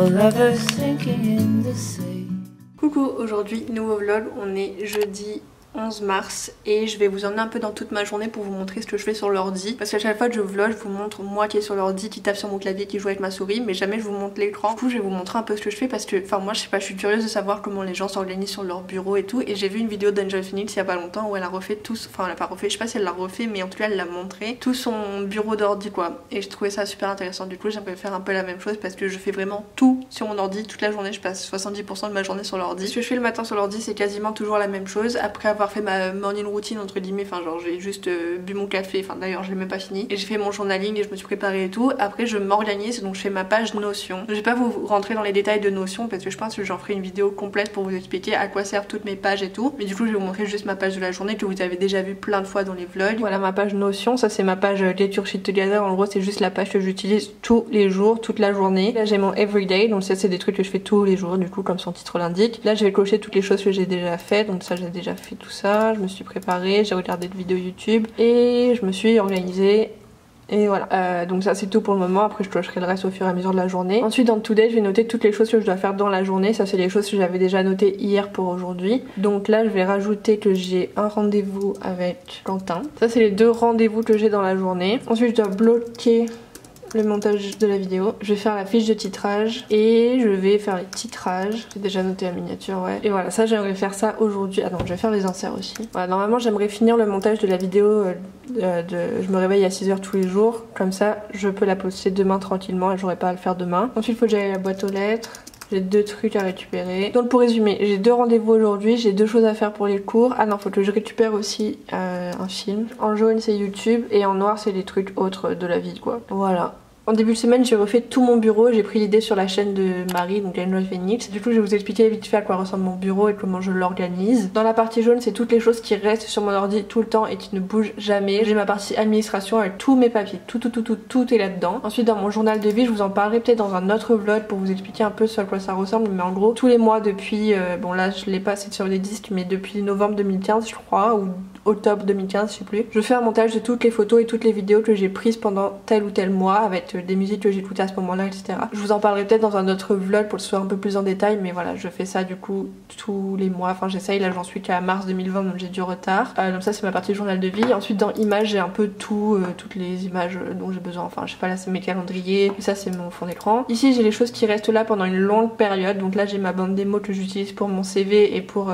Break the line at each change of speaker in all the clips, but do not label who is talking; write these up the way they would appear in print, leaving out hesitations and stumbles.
lovers sinking in the sea.
Coucou, aujourd'hui nouveau vlog, on est jeudi 11 mars et je vais vous emmener un peu dans toute ma journée pour vous montrer ce que je fais sur l'ordi, parce qu'à chaque fois que je vlog je vous montre moi qui est sur l'ordi, qui tape sur mon clavier, qui joue avec ma souris, mais jamais je vous montre l'écran. Du coup je vais vous montrer un peu ce que je fais parce que, enfin moi je sais pas, je suis curieuse de savoir comment les gens s'organisent sur leur bureau et tout, et j'ai vu une vidéo d'Angel Phoenix il y a pas longtemps où elle a refait tout, enfin elle a pas refait, je sais pas si elle l'a refait, mais en tout cas elle l'a montré, tout son bureau d'ordi quoi, et je trouvais ça super intéressant. Du coup j'aimerais faire un peu la même chose parce que je fais vraiment tout sur mon ordi, toute la journée je passe 70% de ma journée sur l'ordi. Ce que je fais le matin sur l'ordi c'est quasiment toujours la même chose, après avoir fait ma morning routine entre guillemets, enfin genre j'ai juste bu mon café, enfin d'ailleurs je l'ai même pas fini, et j'ai fait mon journaling et je me suis préparée et tout. Après je m'organise, donc je fais ma page Notion. Je vais pas vous rentrer dans les détails de Notion parce que je pense que j'en ferai une vidéo complète pour vous expliquer à quoi servent toutes mes pages et tout, mais du coup je vais vous montrer juste ma page de la journée que vous avez déjà vu plein de fois dans les vlogs. Voilà ma page Notion, ça c'est ma page Lecture Sheet Together, en gros c'est juste la page que j'utilise tous les jours, toute la journée. Là j'ai mon Everyday, donc ça c'est des trucs que je fais tous les jours du coup comme son titre l'indique. Là je vais cocher toutes les choses que j'ai déjà faites, donc ça j'ai déjà fait tout ça, je me suis préparée, j'ai regardé de vidéos YouTube et je me suis organisée. Et voilà, donc ça c'est tout pour le moment, après je cocherai le reste au fur et à mesure de la journée. Ensuite dans Today je vais noter toutes les choses que je dois faire dans la journée, ça c'est les choses que j'avais déjà notées hier pour aujourd'hui. Donc là je vais rajouter que j'ai un rendez-vous avec Quentin. Ça c'est les 2 rendez-vous que j'ai dans la journée. Ensuite je dois bloquer le montage de la vidéo, je vais faire la fiche de titrage et je vais faire les titrages. J'ai déjà noté la miniature, ouais. Et voilà, ça j'aimerais faire ça aujourd'hui. Ah non, je vais faire les inserts aussi. Voilà, normalement j'aimerais finir le montage de la vidéo je me réveille à 6h tous les jours, comme ça je peux la poster demain tranquillement et j'aurai pas à le faire demain. Ensuite il faut que j'aille à la boîte aux lettres. J'ai 2 trucs à récupérer. Donc pour résumer, j'ai 2 rendez-vous aujourd'hui, j'ai 2 choses à faire pour les cours. Ah non, faut que je récupère aussi un film. En jaune c'est YouTube et en noir c'est les trucs autres de la vie quoi. Voilà. En début de semaine, j'ai refait tout mon bureau, j'ai pris l'idée sur la chaîne de Marie, donc Angel Phoenix. Du coup, je vais vous expliquer vite fait à quoi ressemble mon bureau et comment je l'organise. Dans la partie jaune, c'est toutes les choses qui restent sur mon ordi tout le temps et qui ne bougent jamais. J'ai ma partie administration avec tous mes papiers, tout est là-dedans. Ensuite, dans mon journal de vie, je vous en parlerai peut-être dans un autre vlog pour vous expliquer un peu sur quoi ça ressemble. Mais en gros, tous les mois depuis, bon là, je l'ai pas, c'est sur des disques, mais depuis novembre 2015, je crois, ou octobre 2015, je sais plus. Je fais un montage de toutes les photos et toutes les vidéos que j'ai prises pendant tel ou tel mois avec des musiques que j'écoutais à ce moment-là, etc. Je vous en parlerai peut-être dans un autre vlog pour que ce soit un peu plus en détail, mais voilà, je fais ça du coup tous les mois. Enfin, j'essaye, là j'en suis qu'à mars 2020, donc j'ai du retard. Donc ça, c'est ma partie journal de vie. Ensuite, dans images, j'ai un peu tout, toutes les images dont j'ai besoin. Enfin, je sais pas, là c'est mes calendriers, ça c'est mon fond d'écran. Ici, j'ai les choses qui restent là pendant une longue période. Donc là, j'ai ma bande démo que j'utilise pour mon CV et pour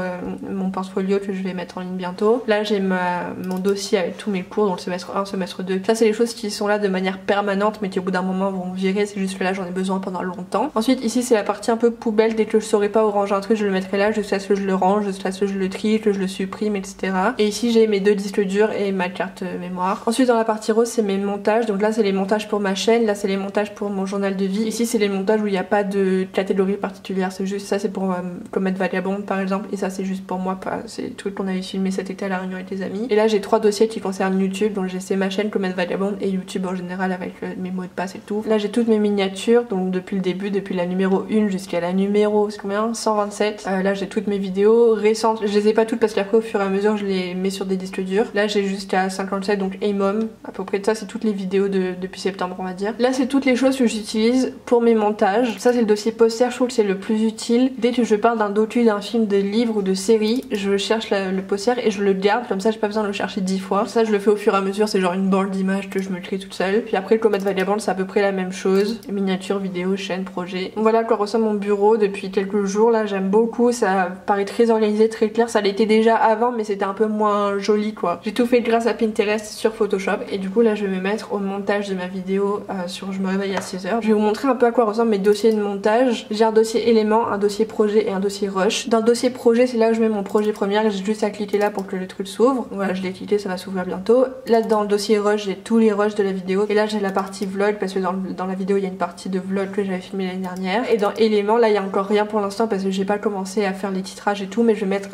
mon portfolio que je vais mettre en ligne bientôt. Là, j'ai mon dossier avec tous mes cours, donc le semestre 1, semestre 2. Ça, c'est les choses qui sont là de manière permanente, mais qui au bout d'un moment vont virer, c'est juste que là j'en ai besoin pendant longtemps. Ensuite ici c'est la partie un peu poubelle, dès que je saurais pas où ranger un truc je le mettrai là jusqu'à ce que je le range, jusqu'à ce que je le trie, que je le supprime, etc. Et ici j'ai mes 2 disques durs et ma carte mémoire. Ensuite dans la partie rose c'est mes montages, donc là c'est les montages pour ma chaîne, là c'est les montages pour mon journal de vie. Ici c'est les montages où il n'y a pas de catégorie particulière, c'est juste ça, c'est pour Comète Vagabonde par exemple, et ça c'est juste pour moi, c'est le truc qu'on avait filmé cet été à La Réunion avec les amis. Et là j'ai 3 dossiers qui concernent YouTube, donc c'est ma chaîne Comète Vagabonde et YouTube en général avec mes mots de passe et tout. Là j'ai toutes mes miniatures, donc depuis le début, depuis la numéro 1 jusqu'à la numéro, c'est combien, 127. Là j'ai toutes mes vidéos récentes, je les ai pas toutes parce qu'après au fur et à mesure je les mets sur des disques durs. Là j'ai jusqu'à 57, donc Amom, à peu près de ça c'est toutes les vidéos depuis septembre on va dire. Là c'est toutes les choses que j'utilise pour mes montages. Ça c'est le dossier poster, je trouve que c'est le plus utile. Dès que je parle d'un docu, d'un film, de livre ou de série, je cherche le poster et je le garde, comme ça j'ai pas besoin de le chercher 10 fois. Ça je le fais au fur et à mesure, c'est genre une bande d'images que je me crée toute seule. Puis après le Comète Vagabonde c'est à peu près la même chose. Miniature, vidéo, chaîne, projet. Voilà à quoi ressemble mon bureau depuis quelques jours. Là j'aime beaucoup, ça paraît très organisé, très clair. Ça l'était déjà avant mais c'était un peu moins joli quoi. J'ai tout fait grâce à Pinterest sur Photoshop et du coup là je vais me mettre au montage de ma vidéo sur Je me réveille à 6h. Je vais vous montrer un peu à quoi ressemblent mes dossiers de montage. J'ai un dossier élément, un dossier projet et un dossier rush. Dans le dossier projet c'est là où je mets mon projet première et j'ai juste à cliquer là pour que le truc s'ouvre. Voilà, je l'ai cliqué, ça va s'ouvrir bientôt. Là dans le dossier rush j'ai tous les rushs de la vidéo et là j'ai la partie vlog parce que dans la vidéo il y a une partie de vlog que j'avais filmé l'année dernière. Et dans éléments là il y a encore rien pour l'instant parce que j'ai pas commencé à faire les titrages et tout, mais je vais mettre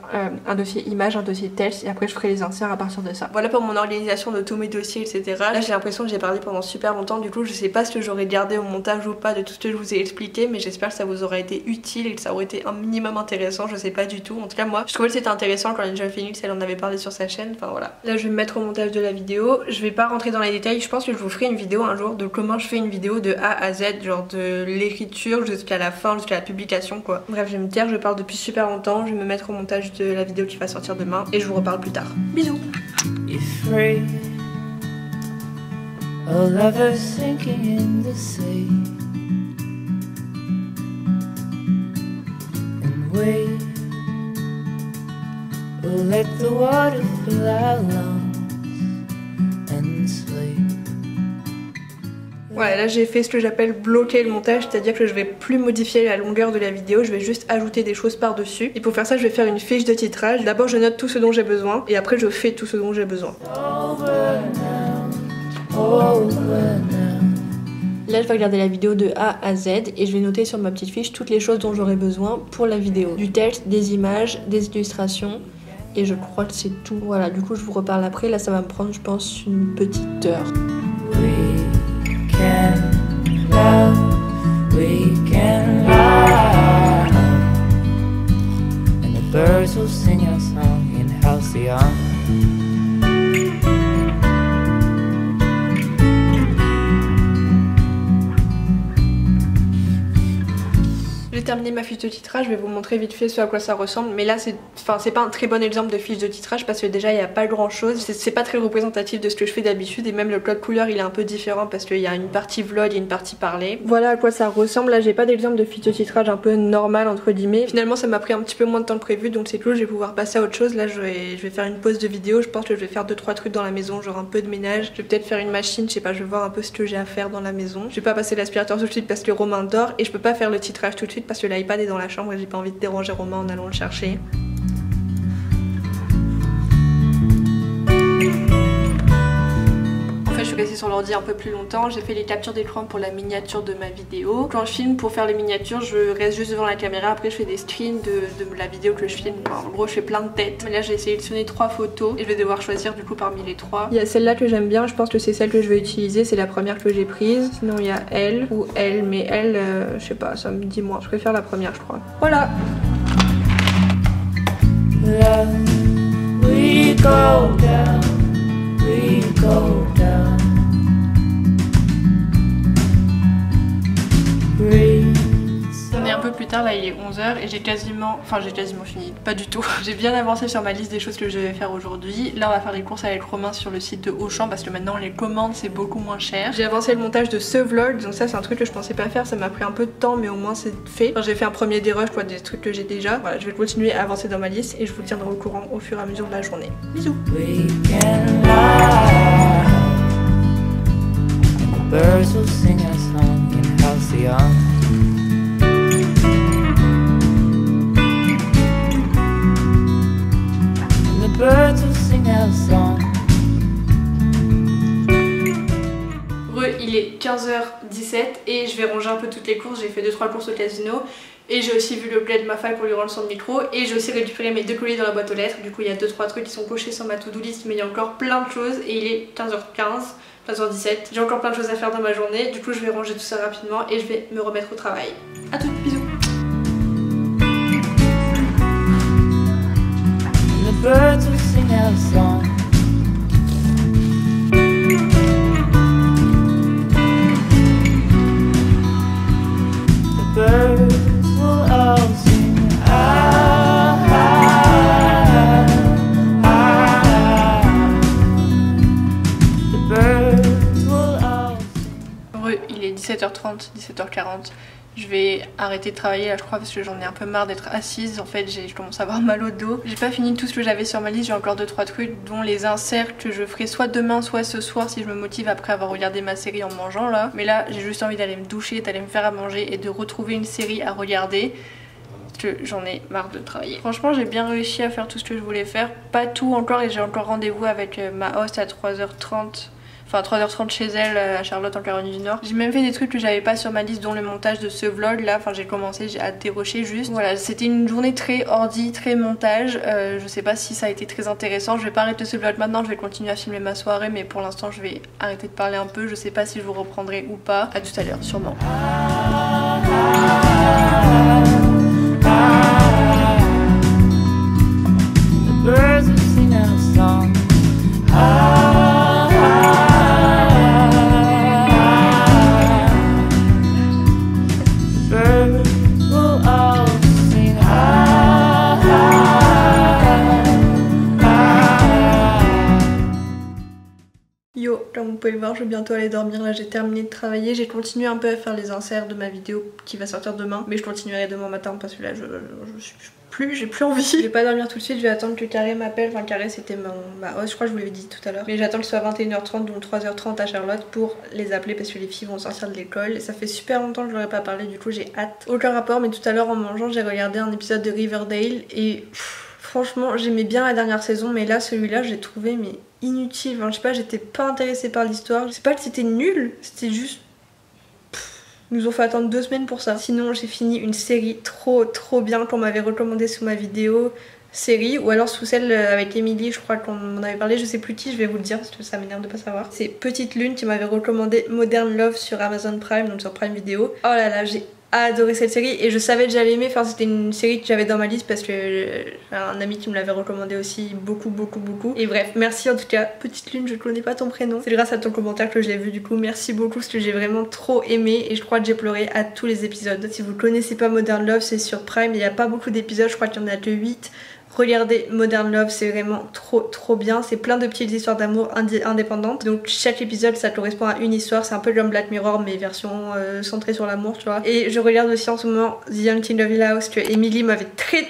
un dossier image, un dossier texte et après je ferai les inserts à partir de ça. Voilà pour mon organisation de tous mes dossiers, etc. Là j'ai l'impression que j'ai parlé pendant super longtemps, du coup je sais pas ce que j'aurais gardé au montage ou pas de tout ce que je vous ai expliqué, mais j'espère que ça vous aura été utile et que ça aurait été un minimum intéressant, je sais pas du tout. En tout cas moi je trouvais que c'était intéressant quand Angel Phoenix elle en avait parlé sur sa chaîne, enfin voilà. Là je vais me mettre au montage de la vidéo, je vais pas rentrer dans les détails, je pense que je vous ferai une vidéo un jour de comment comment je fais une vidéo de A à Z, genre de l'écriture jusqu'à la fin, jusqu'à la publication quoi. Bref, je vais me taire, je parle depuis super longtemps, je vais me mettre au montage de la vidéo qui va sortir demain et je vous reparle plus tard. Bisous.
You're free, a lover sinking in the sea, and we will let the water fill our lungs and sleep.
Voilà, là j'ai fait ce que j'appelle bloquer le montage, c'est-à-dire que je vais plus modifier la longueur de la vidéo, je vais juste ajouter des choses par-dessus. Et pour faire ça, je vais faire une fiche de titrage. D'abord, je note tout ce dont j'ai besoin et après, je fais tout ce dont j'ai besoin. Là, je vais regarder la vidéo de A à Z et je vais noter sur ma petite fiche toutes les choses dont j'aurai besoin pour la vidéo. Du texte, des images, des illustrations et je crois que c'est tout. Voilà, du coup, je vous reparle après. Là, ça va me prendre, je pense, une petite heure.
We can love, and the birds will sing our song in Halcyon.
J'ai terminé ma fiche de titrage, je vais vous montrer vite fait ce à quoi ça ressemble, mais là c'est pas un très bon exemple de fiche de titrage parce que déjà il n'y a pas grand chose, c'est pas très représentatif de ce que je fais d'habitude et même le code couleur il est un peu différent parce qu'il y a une partie vlog et une partie parlée. Voilà à quoi ça ressemble, là j'ai pas d'exemple de fiche de titrage un peu normal entre guillemets. Finalement ça m'a pris un petit peu moins de temps que prévu donc c'est cool, je vais pouvoir passer à autre chose. Là je vais faire une pause de vidéo, je pense que je vais faire 2-3 trucs dans la maison, genre un peu de ménage, je vais peut-être faire une machine, je sais pas, je vais voir un peu ce que j'ai à faire dans la maison. Je vais pas passer l'aspirateur tout de suite parce que Romain dort et je peux pas faire le titrage tout de suite parce que l'iPad est dans la chambre et j'ai pas envie de déranger Romain en allant le chercher. En fait, je suis restée sur l'ordi un peu plus longtemps. J'ai fait les captures d'écran pour la miniature de ma vidéo. Quand je filme pour faire les miniatures, je reste juste devant la caméra. Après, je fais des screens de la vidéo que je filme. En gros, je fais plein de têtes. Mais là, j'ai sélectionné 3 photos et je vais devoir choisir du coup parmi les 3. Il y a celle-là que j'aime bien. Je pense que c'est celle que je vais utiliser. C'est la première que j'ai prise. Sinon, il y a elle ou elle. Mais elle, je sais pas, ça me dit moins. Je préfère la première, je crois. Voilà.
Love, we go down, we go down.
On est un peu plus tard, là il est 11h et j'ai quasiment fini, pas du tout. J'ai bien avancé sur ma liste des choses que je vais faire aujourd'hui. Là on va faire des courses avec Romain sur le site de Auchan parce que maintenant les commandes c'est beaucoup moins cher. J'ai avancé le montage de ce vlog, donc ça c'est un truc que je pensais pas faire, ça m'a pris un peu de temps mais au moins c'est fait. Enfin, j'ai fait un premier dérush quoi, des trucs que j'ai déjà. Voilà, je vais continuer à avancer dans ma liste et je vous tiendrai au courant au fur et à mesure de la journée. Bisous.
We can love, and the birds will sing our song in Halcyon. Birds will sing our song.
Il est 15h17 et je vais ranger un peu toutes les courses. J'ai fait 2-3 courses au casino et j'ai aussi vu le plaid de ma fac pour lui rendre son micro et j'ai aussi récupéré mes 2 colis dans la boîte aux lettres. Du coup il y a 2-3 trucs qui sont cochés sur ma to-do list mais il y a encore plein de choses et il est 15h15, 15h17. J'ai encore plein de choses à faire dans ma journée. Du coup je vais ranger tout ça rapidement et je vais me remettre au travail. A toutes, bisous.
The birds will sing our song. The birds will all sing The birds will all sing.
Il est 17h30, 17h40. Je vais arrêter de travailler là je crois parce que j'en ai un peu marre d'être assise. En fait je commence à avoir mal au dos. J'ai pas fini tout ce que j'avais sur ma liste, j'ai encore 2-3 trucs dont les inserts que je ferai soit demain soit ce soir si je me motive après avoir regardé ma série en mangeant là. Mais là j'ai juste envie d'aller me doucher, d'aller me faire à manger et de retrouver une série à regarder. Que j'en ai marre de travailler. Franchement j'ai bien réussi à faire tout ce que je voulais faire. Pas tout encore et j'ai encore rendez-vous avec ma host à 3h30. Enfin 3h30 chez elle à Charlotte en Caroline du Nord. J'ai même fait des trucs que j'avais pas sur ma liste dont le montage de ce vlog là. Enfin j'ai commencé à dérocher juste. Voilà c'était une journée très ordi, très montage. Je sais pas si ça a été très intéressant. Je vais pas arrêter ce vlog maintenant, je vais continuer à filmer ma soirée mais pour l'instant je vais arrêter de parler un peu. Je sais pas si je vous reprendrai ou pas. À tout à l'heure sûrement.
The birds will sing our song.
Yo, comme vous pouvez le voir, je vais bientôt aller dormir. Là, j'ai terminé de travailler. J'ai continué un peu à faire les inserts de ma vidéo qui va sortir demain. Mais je continuerai demain matin parce que là, j'ai plus envie. Je vais pas dormir tout de suite. Je vais attendre que Carré m'appelle. Enfin, Carré, c'était ma host. Je crois que je vous l'avais dit tout à l'heure. Mais j'attends qu'il soit 21h30, donc 3h30 à Charlotte pour les appeler parce que les filles vont sortir de l'école. Et ça fait super longtemps que je leur ai pas parlé. Du coup, j'ai hâte. Aucun rapport, mais tout à l'heure en mangeant, j'ai regardé un épisode de Riverdale et franchement, j'aimais bien la dernière saison, mais là, celui-là, je l'ai trouvé mais inutile. Enfin, je sais pas, j'étais pas intéressée par l'histoire. Je sais pas que c'était nul, c'était juste... Ils nous ont fait attendre 2 semaines pour ça. Sinon, j'ai fini une série trop bien qu'on m'avait recommandée sous ma vidéo série, ou alors sous celle avec Emily, je crois qu'on m'en avait parlé, je sais plus qui, je vais vous le dire parce que ça m'énerve de pas savoir. C'est Petite Lune qui m'avait recommandé Modern Love sur Amazon Prime, donc sur Prime Video. Oh là là, j'ai adoré cette série et je savais que j'allais aimer. Enfin, c'était une série que j'avais dans ma liste parce que j'ai un ami qui me l'avait recommandé aussi beaucoup. Et bref, merci en tout cas. Petite Lune, je connais pas ton prénom, c'est grâce à ton commentaire que je l'ai vu, du coup merci beaucoup parce que j'ai vraiment trop aimé et je crois que j'ai pleuré à tous les épisodes. Si vous connaissez pas Modern Love, c'est sur Prime, il y a pas beaucoup d'épisodes, je crois qu'il y en a que 8. Regardez Modern Love, c'est vraiment trop bien. C'est plein de petites histoires d'amour indépendantes. Donc chaque épisode ça correspond à une histoire. C'est un peu comme Black Mirror mais version centrée sur l'amour, tu vois. Et je regarde aussi en ce moment The Young King of Hill House que Emily m'avait très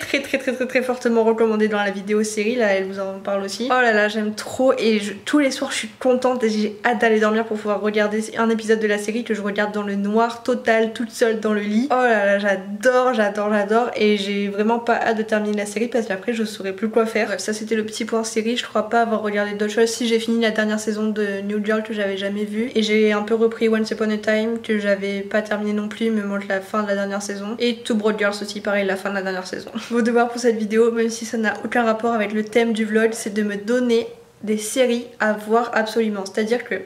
fortement recommandé dans la vidéo série. Là elle vous en parle aussi. Oh là là, j'aime trop et tous les soirs je suis contente et j'ai hâte d'aller dormir pour pouvoir regarder un épisode de la série que je regarde dans le noir total, toute seule dans le lit. Oh là là, j'adore et j'ai vraiment pas hâte de terminer la série parce qu'après je saurais plus quoi faire. Bref, ça c'était le petit point série. Je crois pas avoir regardé d'autres choses. Si, j'ai fini la dernière saison de New Girl que j'avais jamais vue et j'ai un peu repris Once Upon a Time que j'avais pas terminé non plus, me montre la fin de la dernière saison, et Two Broad Girls aussi, pareil, la fin de la dernière saison. Vos devoirs pour cette vidéo, même si ça n'a aucun rapport avec le thème du vlog, c'est de me donner des séries à voir absolument. C'est-à-dire que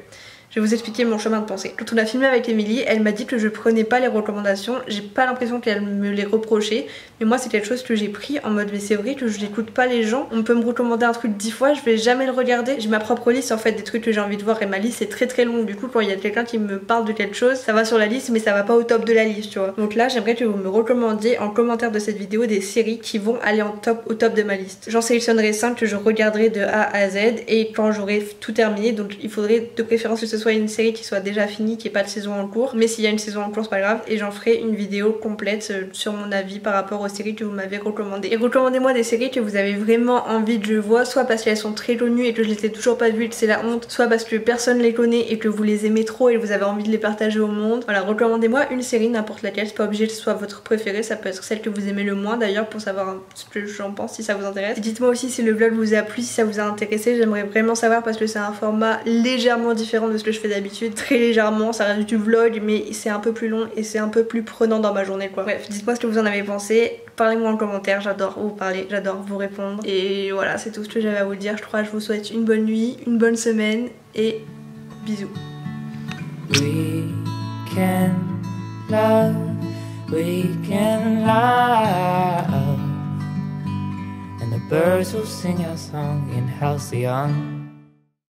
je vais vous expliquer mon chemin de pensée. Quand on a filmé avec Emily, elle m'a dit que je prenais pas les recommandations. J'ai pas l'impression qu'elle me les reprochait. Mais moi, c'est quelque chose que j'ai pris en mode, mais c'est vrai que je n'écoute pas les gens. On peut me recommander un truc 10 fois, je vais jamais le regarder. J'ai ma propre liste en fait des trucs que j'ai envie de voir et ma liste est très longue. Du coup, quand il y a quelqu'un qui me parle de quelque chose, ça va sur la liste, mais ça va pas au top de la liste, tu vois. Donc là, j'aimerais que vous me recommandiez en commentaire de cette vidéo des séries qui vont aller au top de ma liste. J'en sélectionnerai 5 que je regarderai de A à Z et quand j'aurai tout terminé. Donc il faudrait de préférence que ce soit une série qui soit déjà finie, qui ait pas de saison en cours, mais s'il y a une saison en cours c'est pas grave, et j'en ferai une vidéo complète sur mon avis par rapport aux séries que vous m'avez recommandées. Et recommandez-moi des séries que vous avez vraiment envie que je vois, soit parce qu'elles sont très connues et que je les ai toujours pas vues et que c'est la honte, soit parce que personne les connaît et que vous les aimez trop et que vous avez envie de les partager au monde. Voilà, recommandez-moi une série, n'importe laquelle, c'est pas obligé que ce soit votre préférée, ça peut être celle que vous aimez le moins d'ailleurs pour savoir ce que j'en pense si ça vous intéresse. Dites-moi aussi si le vlog vous a plu, si ça vous a intéressé, j'aimerais vraiment savoir parce que c'est un format légèrement différent de ce que je fais d'habitude, très légèrement, ça reste du vlog mais c'est un peu plus long et c'est un peu plus prenant dans ma journée quoi. Bref, dites-moi ce que vous en avez pensé, parlez-moi en commentaire, j'adore vous parler, j'adore vous répondre et voilà, c'est tout ce que j'avais à vous dire. Je crois que je vous souhaite une bonne nuit, une bonne semaine et bisous.
We can love, we can love, and the birds will sing our song in Halcyon.